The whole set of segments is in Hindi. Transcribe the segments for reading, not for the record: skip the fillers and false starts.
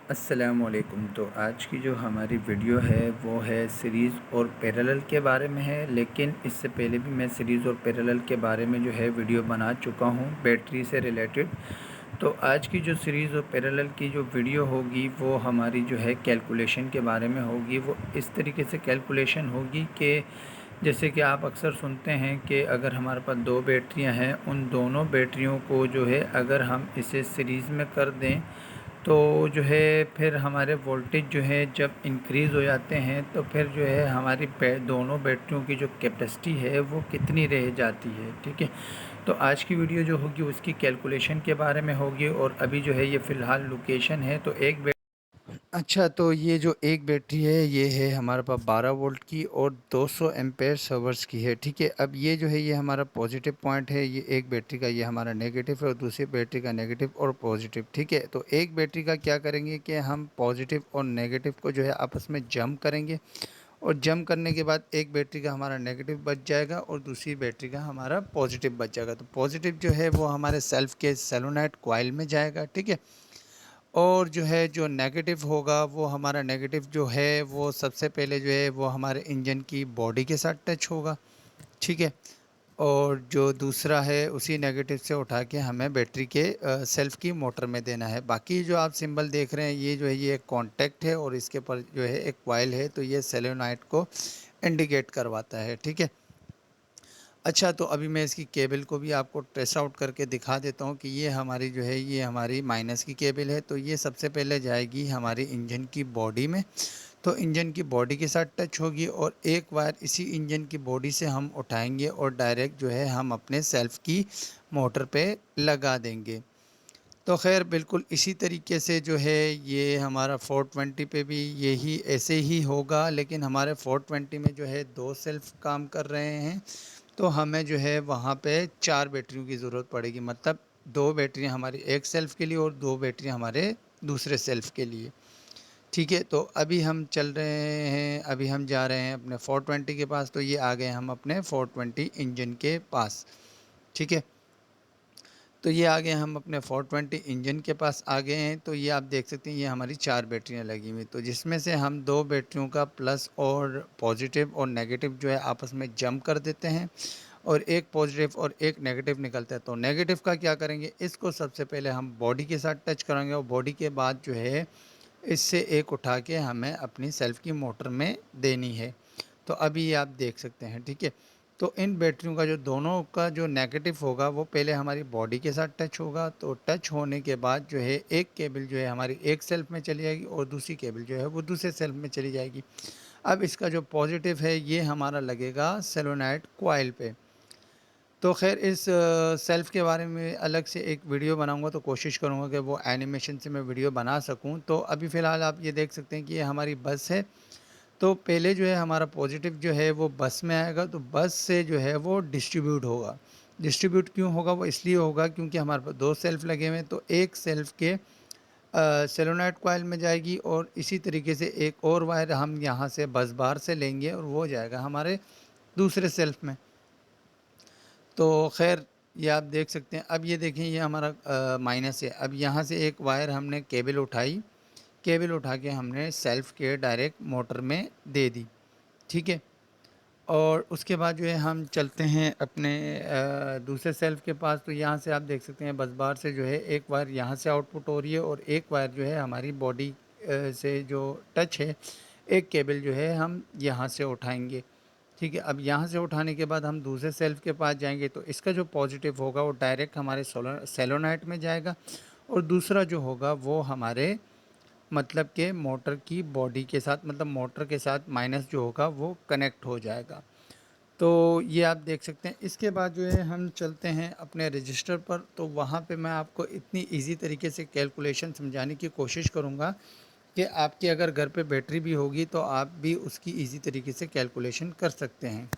अस्सलामुअलैकुम। तो आज की जो हमारी वीडियो है वो है सीरीज़ और पैरेलल के बारे में है, लेकिन इससे पहले भी मैं सीरीज़ और पैरेलल के बारे में जो है वीडियो बना चुका हूँ बैटरी से रिलेटेड। तो आज की जो सीरीज़ और पैरेलल की जो वीडियो होगी वो हमारी जो है कैलकुलेशन के बारे में होगी। वो इस तरीके से कैलकुलेशन होगी कि जैसे कि आप अक्सर सुनते हैं कि अगर हमारे पास दो बैटरियां हैं, उन दोनों बैटरियों को जो है अगर हम इसे सीरीज़ में कर दें तो जो है फिर हमारे वोल्टेज जो है जब इंक्रीज़ हो जाते हैं तो फिर जो है हमारी दोनों बैटरियों की जो कैपेसिटी है वो कितनी रह जाती है। ठीक है, तो आज की वीडियो जो होगी उसकी कैलकुलेशन के बारे में होगी। और अभी जो है ये फ़िलहाल लोकेशन है तो अच्छा, तो ये जो एक बैटरी है ये है हमारे पास 12 वोल्ट की और 200 एम्पेयर आवर्स की है। ठीक है, अब ये जो है ये हमारा पॉजिटिव पॉइंट है, ये एक बैटरी का ये हमारा नेगेटिव है और दूसरी बैटरी का नेगेटिव और पॉजिटिव। ठीक है, तो एक बैटरी का क्या करेंगे कि हम पॉजिटिव और नेगेटिव को जो है आपस में जंप करेंगे और जंप करने के बाद एक बैटरी का हमारा नेगेटिव बच जाएगा और दूसरी बैटरी का हमारा पॉजिटिव बच जाएगा। तो पॉजिटिव जो है वो हमारे सेल्फ के सेलोनाइट कॉइल में जाएगा। ठीक है, और जो है जो नेगेटिव होगा वो हमारा नेगेटिव जो है वो सबसे पहले जो है वो हमारे इंजन की बॉडी के साथ टच होगा। ठीक है, और जो दूसरा है उसी नेगेटिव से उठा के हमें बैटरी के सेल्फ की मोटर में देना है। बाकी जो आप सिंबल देख रहे हैं ये जो है ये एक कॉन्टैक्ट है और इसके ऊपर जो है एक कॉइल है, तो ये सेलेनाइट को इंडिकेट करवाता है। ठीक है, अच्छा, तो अभी मैं इसकी केबल को भी आपको ट्रेस आउट करके दिखा देता हूँ कि ये हमारी जो है ये हमारी माइनस की केबल है। तो ये सबसे पहले जाएगी हमारी इंजन की बॉडी में, तो इंजन की बॉडी के साथ टच होगी और एक वायर इसी इंजन की बॉडी से हम उठाएंगे और डायरेक्ट जो है हम अपने सेल्फ की मोटर पे लगा देंगे। तो खैर बिल्कुल इसी तरीके से जो है ये हमारा 420 पे भी यही ऐसे ही होगा, लेकिन हमारे 420 में जो है दो सेल्फ काम कर रहे हैं, तो हमें जो है वहाँ पे 4 बैटरियों की ज़रूरत पड़ेगी। मतलब 2 बैटरियाँ हमारी एक सेल्फ़ के लिए और 2 बैटरी हमारे दूसरे सेल्फ़ के लिए। ठीक है, तो अभी हम चल रहे हैं, अभी हम जा रहे हैं अपने 420 के पास, तो ये आ गए हम अपने 420 इंजन के पास। ठीक है, तो ये आ गए हम अपने 420 इंजन के पास आ गए हैं। तो ये आप देख सकते हैं ये हमारी 4 बैटरियाँ लगी हुई, तो जिसमें से हम 2 बैटरियों का प्लस और पॉजिटिव और नेगेटिव जो है आपस में जंप कर देते हैं और एक पॉजिटिव और एक नेगेटिव निकलता है। तो नेगेटिव का क्या करेंगे, इसको सबसे पहले हम बॉडी के साथ टच करेंगे और बॉडी के बाद जो है इससे एक उठा के हमें अपनी सेल्फ की मोटर में देनी है। तो अभी ये आप देख सकते हैं। ठीक है, तो इन बैटरियों का जो दोनों का जो नेगेटिव होगा वो पहले हमारी बॉडी के साथ टच होगा, तो टच होने के बाद जो है एक केबल जो है हमारी एक सेल्फ में चली जाएगी और दूसरी केबल जो है वो दूसरे सेल्फ में चली जाएगी। अब इसका जो पॉजिटिव है ये हमारा लगेगा सेलोनाइट कॉइल पे। तो ख़ैर इस सेल्फ़ के बारे में अलग से एक वीडियो बनाऊँगा, तो कोशिश करूँगा कि वो एनिमेशन से मैं वीडियो बना सकूँ। तो अभी फ़िलहाल आप ये देख सकते हैं कि ये हमारी बस है। तो पहले जो है हमारा पॉजिटिव जो है वो बस में आएगा, तो बस से जो है वो डिस्ट्रीब्यूट होगा। डिस्ट्रीब्यूट क्यों होगा? वो इसलिए होगा क्योंकि हमारे पास 2 सेल्फ़ लगे हुए हैं, तो एक सेल्फ़ के सोलेनॉइड कॉइल में जाएगी और इसी तरीके से एक और वायर हम यहाँ से बस बार से लेंगे और वो जाएगा हमारे दूसरे सेल्फ़ में। तो ख़ैर ये आप देख सकते हैं। अब ये देखें ये हमारा माइनस है। अब यहाँ से एक वायर हमने केबल उठाई, केबल उठा के हमने सेल्फ़ के डायरेक्ट मोटर में दे दी। ठीक है, और उसके बाद जो है हम चलते हैं अपने दूसरे सेल्फ़ के पास। तो यहाँ से आप देख सकते हैं बस बार से जो है एक वायर यहाँ से आउटपुट हो रही है और एक वायर जो है हमारी बॉडी से जो टच है, एक केबल जो है हम यहाँ से उठाएँगे। ठीक है, अब यहाँ से उठाने के बाद हम दूसरे सेल्फ़ के पास जाएँगे, तो इसका जो पॉजिटिव होगा वो डायरेक्ट हमारे सोलेनोइड में जाएगा और दूसरा जो होगा वो हमारे मतलब के मोटर की बॉडी के साथ, मतलब मोटर के साथ माइनस जो होगा वो कनेक्ट हो जाएगा। तो ये आप देख सकते हैं। इसके बाद जो है हम चलते हैं अपने रजिस्टर पर, तो वहाँ पे मैं आपको इतनी इजी तरीके से कैलकुलेशन समझाने की कोशिश करूँगा कि आपके अगर घर पे बैटरी भी होगी तो आप भी उसकी इजी तरीके से कैलकुलेशन कर सकते हैं।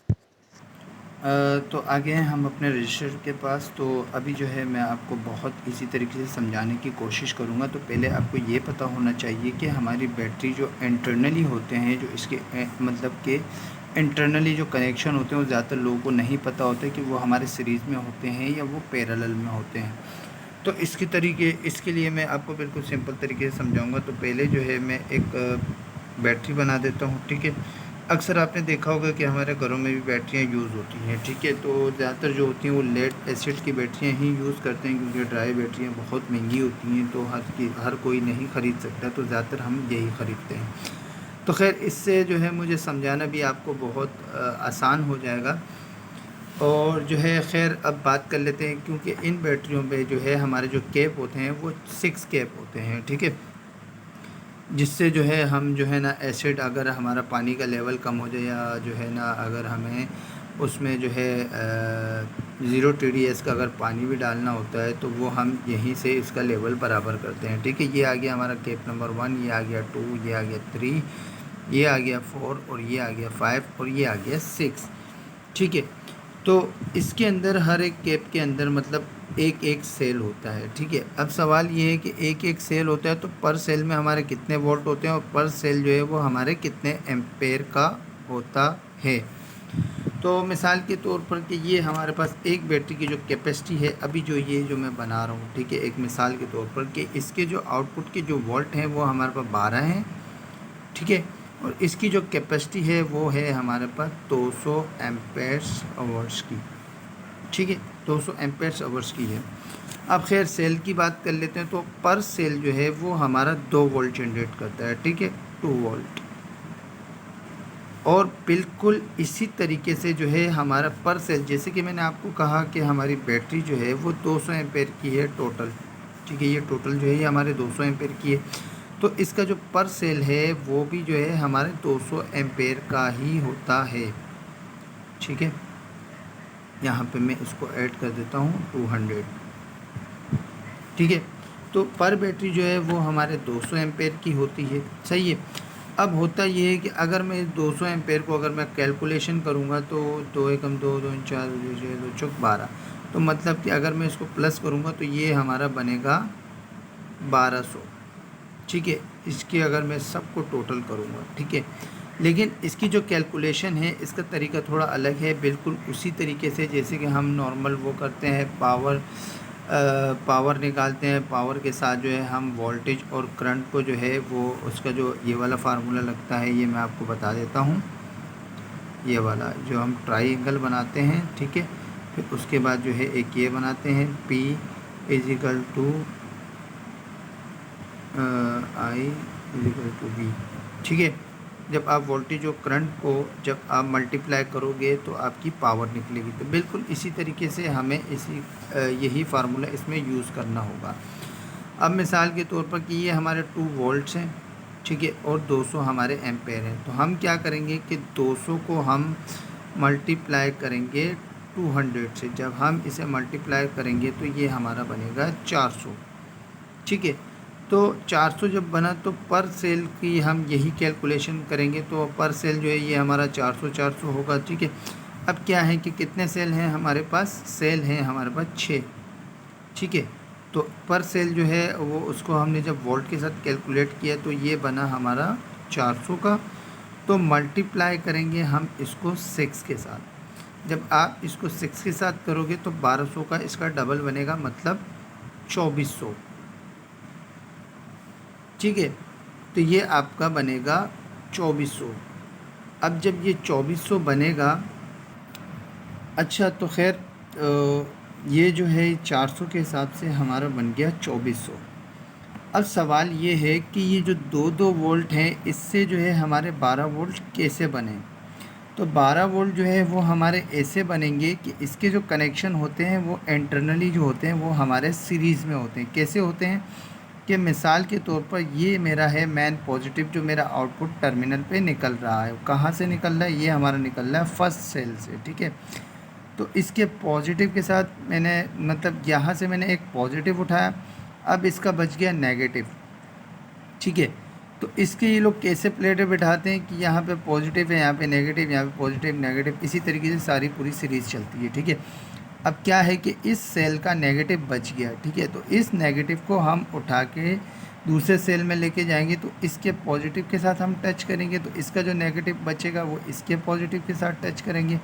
तो आ गए हैं हम अपने रजिस्टर के पास। तो अभी जो है मैं आपको बहुत इसी तरीके से समझाने की कोशिश करूँगा। तो पहले आपको ये पता होना चाहिए कि हमारी बैटरी जो इंटरनली होते हैं, जो इसके मतलब के इंटरनली जो कनेक्शन होते हैं वो ज़्यादातर लोगों को नहीं पता होता है कि वो हमारे सीरीज़ में होते हैं या वो पैरेलल में होते हैं। तो इसके लिए मैं आपको बिल्कुल सिंपल तरीके से समझाऊंगा। तो पहले जो है मैं एक बैटरी बना देता हूँ, ठीक है। अक्सर आपने देखा होगा कि हमारे घरों में भी बैटरियाँ यूज़ होती हैं, ठीक है। तो ज़्यादातर जो होती हैं वो लेड एसिड की बैटरियाँ ही यूज़ करते हैं, क्योंकि ड्राई बैटरियाँ बहुत महंगी होती हैं, तो हर कोई नहीं ख़रीद सकता, तो ज़्यादातर हम यही ख़रीदते हैं। तो खैर, इससे जो है मुझे समझाना भी आपको बहुत आसान हो जाएगा। और जो है खैर अब बात कर लेते हैं, क्योंकि इन बैटरियों पे जो है हमारे जो कैप होते हैं वो 6 कैप होते हैं, ठीक है। जिससे जो है हम जो है ना एसिड, अगर हमारा पानी का लेवल कम हो जाए, या जो है ना अगर हमें उसमें जो है 0 TDS का अगर पानी भी डालना होता है, तो वो हम यहीं से इसका लेवल बराबर करते हैं, ठीक है। ये आ गया हमारा कैप नंबर 1, ये आ गया 2, ये आ गया 3, ये आ गया 4, और ये आ गया 5, और ये आ गया 6, ठीक है। तो इसके अंदर हर एक कैप के अंदर मतलब एक एक सेल होता है, ठीक है। अब सवाल ये है कि एक एक सेल होता है तो पर सेल में हमारे कितने वोल्ट होते हैं, और पर सेल जो है वो हमारे कितने एम्पेयर का होता है। तो मिसाल के तौर पर कि ये हमारे पास एक बैटरी की जो कैपेसिटी है, अभी जो ये जो मैं बना रहा हूँ, ठीक है, एक मिसाल के तौर पर कि इसके जो आउटपुट के जो वोल्ट हैं वो हमारे पास 12 हैं, ठीक है। और इसकी जो कैपेसिटी है वो है हमारे पास 200 एम्पेयर्स आवर्स की, ठीक है, 200 एम्पेयर्स आवर्स की है। अब खैर सेल की बात कर लेते हैं। तो पर सेल जो है वो हमारा 2 वोल्ट जनरेट करता है, ठीक है, 2 वोल्ट। और बिल्कुल इसी तरीके से जो है हमारा पर सेल, जैसे कि मैंने आपको कहा कि हमारी बैटरी जो है वो 200 एम्पेयर की है टोटल, ठीक है। ये टोटल जो है ये हमारे 200 एम्पेयर की है। तो इसका जो पर सेल है वो भी जो है हमारे 200 एम्पेयर का ही होता है, ठीक है। यहाँ पे मैं इसको ऐड कर देता हूँ 200, ठीक है। तो पर बैटरी जो है वो हमारे 200 एम्पेयर की होती है, सही है। अब होता ये है कि अगर मैं 200 एम्पेयर को अगर मैं कैलकुलेशन करूँगा तो 2 एकम 2, 2 4, 2 6, 2 चौक 12, तो मतलब कि अगर मैं इसको प्लस करूँगा तो ये हमारा बनेगा 1200, ठीक है। इसकी अगर मैं सबको टोटल करूँगा, ठीक है। लेकिन इसकी जो कैलकुलेशन है इसका तरीका थोड़ा अलग है, बिल्कुल उसी तरीके से जैसे कि हम नॉर्मल वो करते हैं, पावर निकालते हैं। पावर के साथ जो है हम वोल्टेज और करंट को जो है वो उसका जो ये वाला फार्मूला लगता है, ये मैं आपको बता देता हूँ। ये वाला जो हम ट्राइंगल बनाते हैं, ठीक है। फिर उसके बाद जो है एक ये बनाते हैं P is equal to I is equal to V, ठीक है। जब आप वोल्टेज और करंट को जब आप मल्टीप्लाई करोगे तो आपकी पावर निकलेगी। तो बिल्कुल इसी तरीके से हमें यही फार्मूला इसमें यूज़ करना होगा। अब मिसाल के तौर पर कि ये हमारे 2 वोल्ट्स हैं, ठीक है, और 200 हमारे एम्पेयर हैं। तो हम क्या करेंगे कि 200 को हम मल्टीप्लाई करेंगे 200 से। जब हम इसे मल्टीप्लाई करेंगे तो ये हमारा बनेगा 400, ठीक है। तो 400 जब बना तो पर सेल की हम यही कैलकुलेशन करेंगे, तो पर सेल जो है ये हमारा 400 होगा, ठीक है। अब क्या है कि कितने सेल हैं हमारे पास, सेल हैं हमारे पास 6, ठीक है। तो पर सेल जो है वो उसको हमने जब वोल्ट के साथ कैलकुलेट किया तो ये बना हमारा 400 का। तो मल्टीप्लाई करेंगे हम इसको 6 के साथ। जब आप इसको 6 के साथ करोगे तो 1200 का इसका डबल बनेगा, मतलब 2400, ठीक है। तो ये आपका बनेगा 2400। अब जब ये 2400 बनेगा, अच्छा तो खैर ये जो है 400 के हिसाब से हमारा बन गया 2400। अब सवाल ये है कि ये जो 2-2 वोल्ट हैं इससे जो है हमारे 12 वोल्ट कैसे बने। तो 12 वोल्ट जो है वो हमारे ऐसे बनेंगे कि इसके जो कनेक्शन होते हैं वो इंटरनली जो होते हैं वो हमारे सीरीज़ में होते हैं। कैसे होते हैं कि मिसाल के तौर पर ये मेरा है मेन पॉजिटिव, जो मेरा आउटपुट टर्मिनल पे निकल रहा है। कहाँ से निकल रहा है, ये हमारा निकल रहा है फर्स्ट सेल से, ठीक है। तो इसके पॉजिटिव के साथ मैंने मतलब यहाँ से मैंने एक पॉजिटिव उठाया, अब इसका बच गया नेगेटिव, ठीक है। तो इसके ये लोग कैसे प्लेटें बिठाते हैं कि यहाँ पे पॉजिटिव है, यहाँ पे नेगेटिव, यहाँ पे पॉजिटिव नेगेटिव, इसी तरीके से सारी पूरी सीरीज़ चलती है, ठीक है। अब क्या है कि इस सेल का नेगेटिव बच गया, ठीक है। तो इस नेगेटिव को हम उठा के दूसरे सेल में लेके जाएंगे, तो इसके पॉजिटिव के साथ हम टच करेंगे, तो इसका जो नेगेटिव बचेगा वो इसके पॉजिटिव के साथ टच करेंगे।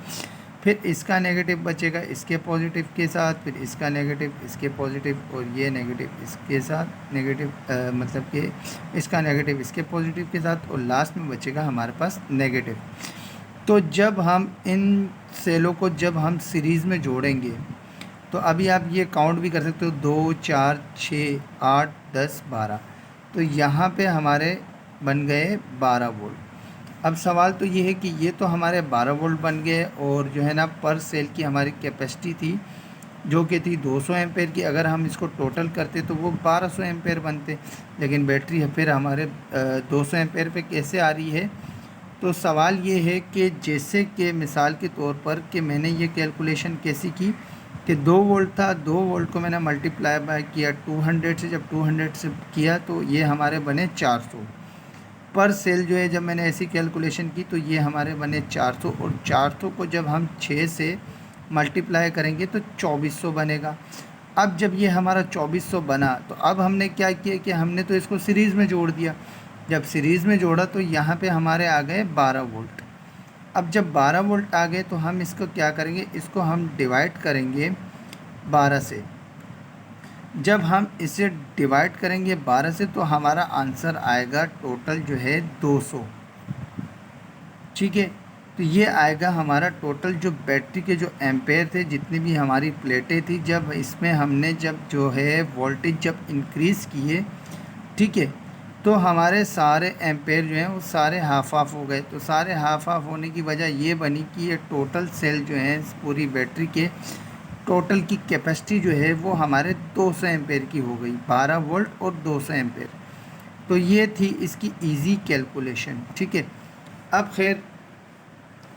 फिर इसका नेगेटिव बचेगा इसके पॉजिटिव के साथ, फिर इसका नेगेटिव इसके पॉजिटिव, और ये नेगेटिव इसके साथ नेगेटिव, मतलब कि इसका नेगेटिव इसके पॉजिटिव के साथ, और लास्ट में बचेगा हमारे पास नेगेटिव। तो जब हम इन सेलों को जब हम सीरीज़ में जोड़ेंगे तो अभी आप ये काउंट भी कर सकते हो, 2 4 6 8 10 12, तो यहाँ पे हमारे बन गए 12 वोल्ट। अब सवाल तो ये है कि ये तो हमारे 12 वोल्ट बन गए, और जो है ना पर सेल की हमारी कैपेसिटी थी जो कि थी 200 एम्पेयर की, अगर हम इसको टोटल करते तो वो 1200 एम्पेयर बनते, लेकिन बैटरी फिर हमारे 200 एम्पेयर पे कैसे आ रही है। तो सवाल ये है कि जैसे कि मिसाल के तौर पर कि मैंने ये कैलकुलेशन कैसी की कि 2 वोल्ट था, 2 वोल्ट को मैंने मल्टीप्लाई बाय किया 200 से, जब 200 से किया तो ये हमारे बने 400 पर सेल जो है। जब मैंने ऐसी कैलकुलेशन की तो ये हमारे बने 400, और 400 को जब हम 6 से मल्टीप्लाई करेंगे तो 2400 बनेगा। अब जब ये हमारा 2400 बना तो अब हमने क्या किया कि हमने तो इसको सीरीज़ में जोड़ दिया। जब सीरीज़ में जोड़ा तो यहाँ पे हमारे आ गए 12 वोल्ट। अब जब 12 वोल्ट आ गए तो हम इसको क्या करेंगे, इसको हम डिवाइड करेंगे 12 से। जब हम इसे डिवाइड करेंगे 12 से तो हमारा आंसर आएगा टोटल जो है 200। ठीक है, तो ये आएगा हमारा टोटल जो बैटरी के जो एम्पेयर थे, जितनी भी हमारी प्लेटें थी, जब इसमें हमने जब जो है वोल्टेज जब इंक्रीज़ किए, ठीक है, तो हमारे सारे एम्पेयर जो हैं वो सारे हाफ हाफ हो गए। तो सारे हाफ हाफ होने की वजह ये बनी कि ये टोटल सेल जो है पूरी बैटरी के टोटल की कैपेसिटी जो है वो हमारे 200 एम्पेयर की हो गई, 12 वोल्ट और 200 एम्पेयर। तो ये थी इसकी इजी कैलकुलेशन। ठीक है, अब खैर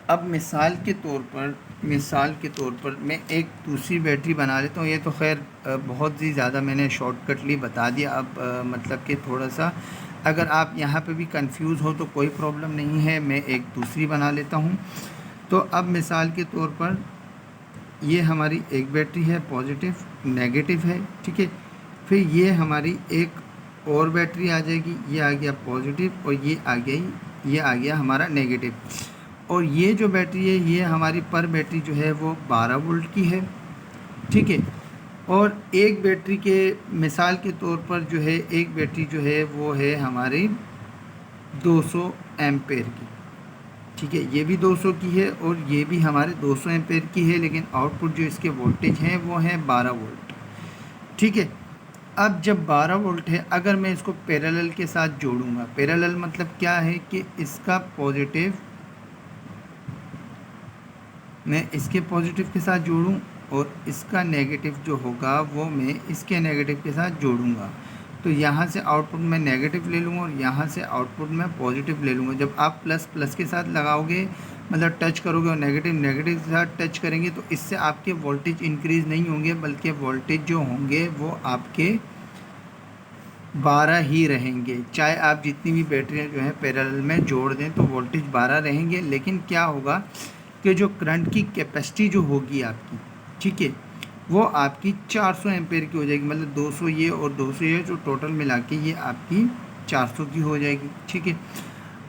अब मिसाल के तौर पर मैं एक दूसरी बैटरी बना लेता हूँ। ये तो खैर बहुत ही ज़्यादा मैंने शॉर्टकटली बता दिया। अब मतलब कि थोड़ा सा अगर आप यहाँ पे भी कंफ्यूज हो तो कोई प्रॉब्लम नहीं है, मैं एक दूसरी बना लेता हूँ। तो अब मिसाल के तौर पर ये हमारी एक बैटरी है, पॉजिटिव नेगेटिव है, ठीक है। फिर ये हमारी एक और बैटरी आ जाएगी, ये आ गया पॉजिटिव, और ये आ गया हमारा नेगेटिव। और ये जो बैटरी है ये हमारी पर बैटरी जो है वो 12 वोल्ट की है, ठीक है। और एक बैटरी के मिसाल के तौर पर जो है एक बैटरी जो है वो है हमारी 200 एम्पेयर की, ठीक है। ये भी 200 की है और ये भी हमारे 200 एम्पेयर की है, लेकिन आउटपुट जो इसके वोल्टेज हैं वो हैं 12 वोल्ट, ठीक है। अब जब 12 वोल्ट है, अगर मैं इसको पैरेलल के साथ जोड़ूंगा, पैरेलल मतलब क्या है कि इसका पॉजिटिव मैं इसके पॉजिटिव के साथ जोड़ूं और इसका नेगेटिव जो होगा वो मैं इसके नेगेटिव के साथ जोड़ूंगा। तो यहाँ से आउटपुट मैं नेगेटिव ले लूँगा और यहाँ से आउटपुट मैं पॉजिटिव ले लूँगा। जब आप प्लस प्लस के साथ लगाओगे, मतलब टच करोगे, और नेगेटिव नेगेटिव के साथ टच करेंगे, तो इससे आपके वोल्टेज इंक्रीज़ नहीं होंगे, बल्कि वोल्टेज जो होंगे वो आपके 12 ही रहेंगे। चाहे आप जितनी भी बैटरियाँ जो हैं पैरेलल में जोड़ दें तो वोल्टेज 12 रहेंगे। लेकिन क्या होगा कि जो करंट की कैपेसिटी जो होगी आपकी, ठीक है, वो आपकी 400 एम्पेयर की हो जाएगी। मतलब 200 ये और 200 ये जो टोटल मिला के ये आपकी 400 की हो जाएगी, ठीक है।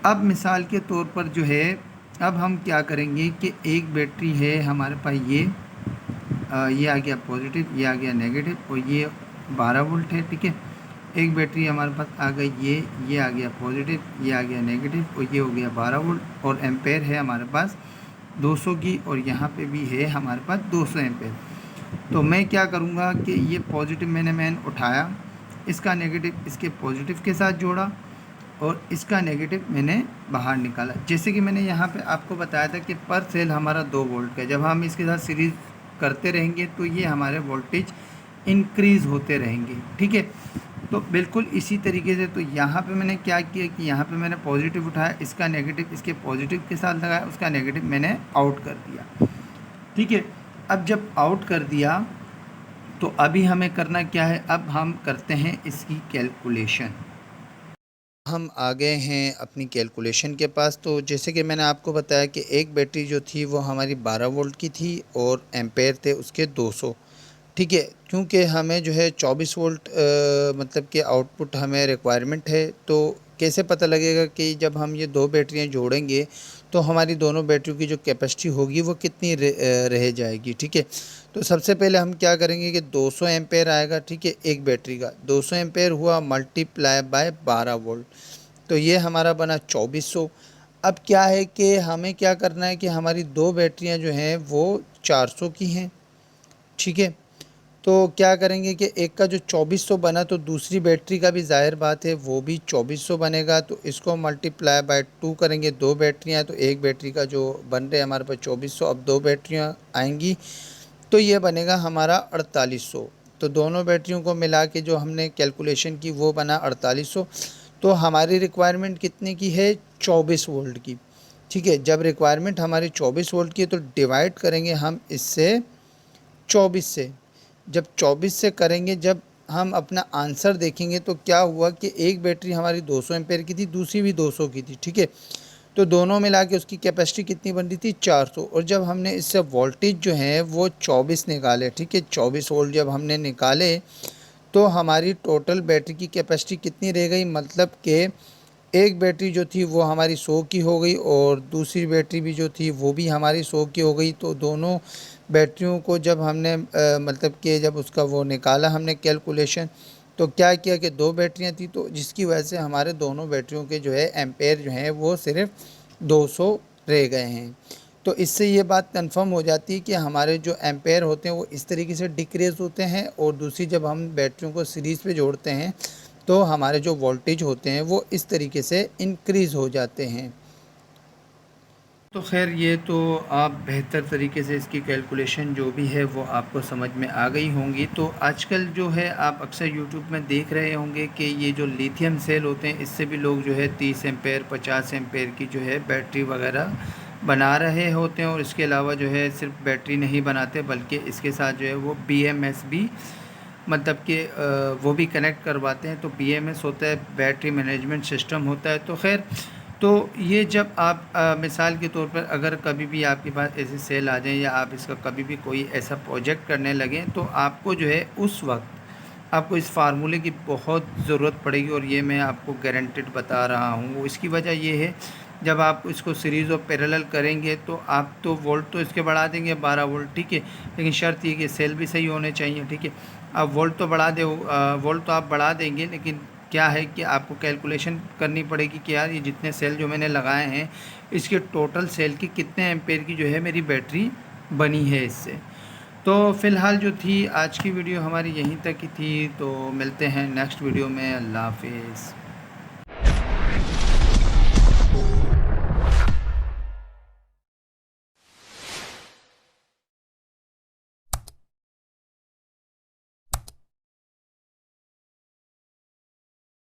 अब मिसाल के तौर पर जो है, अब हम क्या करेंगे कि एक बैटरी है हमारे पास, ये आ गया पॉजिटिव, ये आ गया नेगेटिव, और ये 12 वोल्ट है, ठीक है। एक बैटरी हमारे पास आ गई, ये आ गया पॉजिटिव, ये आ गया नेगेटिव, और ये हो गया 12 वोल्ट, और एम्पेयर है हमारे पास 200 की, और यहाँ पे भी है हमारे पास 200 एम्पेयर। तो मैं क्या करूँगा कि ये पॉजिटिव मैंने उठाया, इसका नेगेटिव इसके पॉजिटिव के साथ जोड़ा, और इसका नेगेटिव मैंने बाहर निकाला। जैसे कि मैंने यहाँ पे आपको बताया था कि पर सेल हमारा 2 वोल्ट का, जब हम इसके साथ सीरीज़ करते रहेंगे तो ये हमारे वोल्टेज इंक्रीज़ होते रहेंगे, ठीक है। तो बिल्कुल इसी तरीके से, तो यहाँ पे मैंने क्या किया कि यहाँ पे मैंने पॉजिटिव उठाया, इसका नेगेटिव इसके पॉजिटिव के साथ लगाया, उसका नेगेटिव मैंने आउट कर दिया, ठीक है। अब जब आउट कर दिया तो अभी हमें करना क्या है, अब हम करते हैं इसकी कैलकुलेशन। हम आ गए हैं अपनी कैलकुलेशन के पास। तो जैसे कि मैंने आपको बताया कि एक बैटरी जो थी वो हमारी 12 वोल्ट की थी और एम्पेयर थे उसके 200, ठीक है। क्योंकि हमें जो है 24 वोल्ट मतलब कि आउटपुट हमें रिक्वायरमेंट है, तो कैसे पता लगेगा कि जब हम ये दो बैटरियां जोड़ेंगे तो हमारी दोनों बैटरियों की जो कैपेसिटी होगी वो कितनी रह जाएगी। ठीक है, तो सबसे पहले हम क्या करेंगे कि 200 एम्पेयर आएगा। ठीक है, एक बैटरी का 200 एम्पेयर हुआ मल्टीप्लाई बाय 12 वोल्ट, तो ये हमारा बना 2400। अब क्या है कि हमें क्या करना है कि हमारी दो बैटरियां जो हैं वो 400 की हैं। ठीक है, तो क्या करेंगे कि एक का जो 2400 बना तो दूसरी बैटरी का भी ज़ाहिर बात है वो भी 2400 बनेगा, तो इसको मल्टीप्लाई बाय 2 करेंगे। दो बैटरियां, तो एक बैटरी का जो बन रहे हमारे पास 2400, अब दो बैटरियां आएंगी तो ये बनेगा हमारा 4800। तो दोनों बैटरियों को मिला के जो हमने कैलकुलेशन की वो बना 4800। तो हमारी रिक्वायरमेंट कितने की है, 24 वोल्ट की। ठीक है, जब रिक्वायरमेंट हमारी 24 वोल्ट की है तो डिवाइड करेंगे हम इससे 24 से। जब 24 से करेंगे, जब हम अपना आंसर देखेंगे तो क्या हुआ कि एक बैटरी हमारी 200 एम्पेयर की थी, दूसरी भी 200 की थी। ठीक है, तो दोनों मिला के उसकी कैपेसिटी कितनी बन रही थी, 400। और जब हमने इससे वोल्टेज जो है वो 24 निकाले। ठीक है, 24 वोल्ट जब हमने निकाले तो हमारी टोटल बैटरी की कैपेसिटी कितनी रह गई, मतलब कि एक बैटरी जो थी वो हमारी 100 की हो गई और दूसरी बैटरी भी जो थी वो भी हमारी 100 की हो गई। तो दोनों बैटरियों को जब हमने मतलब कि जब उसका वो निकाला हमने कैलकुलेशन, तो क्या किया कि दो बैटरियां थी, तो जिसकी वजह से हमारे दोनों बैटरियों के जो है एम्पेयर जो हैं वो सिर्फ 200 रह गए हैं। तो इससे ये बात कंफर्म हो जाती है कि हमारे जो एम्पेयर होते हैं वो इस तरीके से डिक्रीज़ होते हैं, और दूसरी जब हम बैटरियों को सीरीज़ पे जोड़ते हैं तो हमारे जो वोल्टेज होते हैं वो इस तरीके से इंक्रीज़ हो जाते हैं। तो खैर ये तो आप बेहतर तरीके से इसकी कैलकुलेशन जो भी है वो आपको समझ में आ गई होंगी। तो आजकल जो है आप अक्सर यूट्यूब में देख रहे होंगे कि ये जो लिथियम सेल होते हैं इससे भी लोग जो है 30 एम्पेयर 50 एम्पेयर की जो है बैटरी वगैरह बना रहे होते हैं। और इसके अलावा जो है सिर्फ बैटरी नहीं बनाते बल्कि इसके साथ जो है वो BMS भी मतलब कि वो भी कनेक्ट करवाते हैं। तो BMS होता है बैटरी मैनेजमेंट सिस्टम होता है। तो खैर तो ये जब आप मिसाल के तौर पर अगर कभी भी आपके पास ऐसे सेल आ जाएं या आप इसका कभी भी कोई ऐसा प्रोजेक्ट करने लगें तो आपको जो है उस वक्त आपको इस फार्मूले की बहुत ज़रूरत पड़ेगी। और ये मैं आपको गारंटेड बता रहा हूँ। इसकी वजह ये है, जब आप इसको सीरीज़ और पैरेलल करेंगे तो आप तो वोल्ट तो इसके बढ़ा देंगे 12 वोल्ट। ठीक है, लेकिन शर्त ये कि सेल भी सही होने चाहिए। ठीक है, आप वोल्ट तो वोल्ट तो आप बढ़ा देंगे, लेकिन क्या है कि आपको कैलकुलेशन करनी पड़ेगी कि यार ये जितने सेल जो मैंने लगाए हैं इसके टोटल सेल की कितने एम्पेयर की जो है मेरी बैटरी बनी है इससे। तो फ़िलहाल जो थी आज की वीडियो हमारी यहीं तक ही थी। तो मिलते हैं नेक्स्ट वीडियो में। अल्लाह हाफिज़।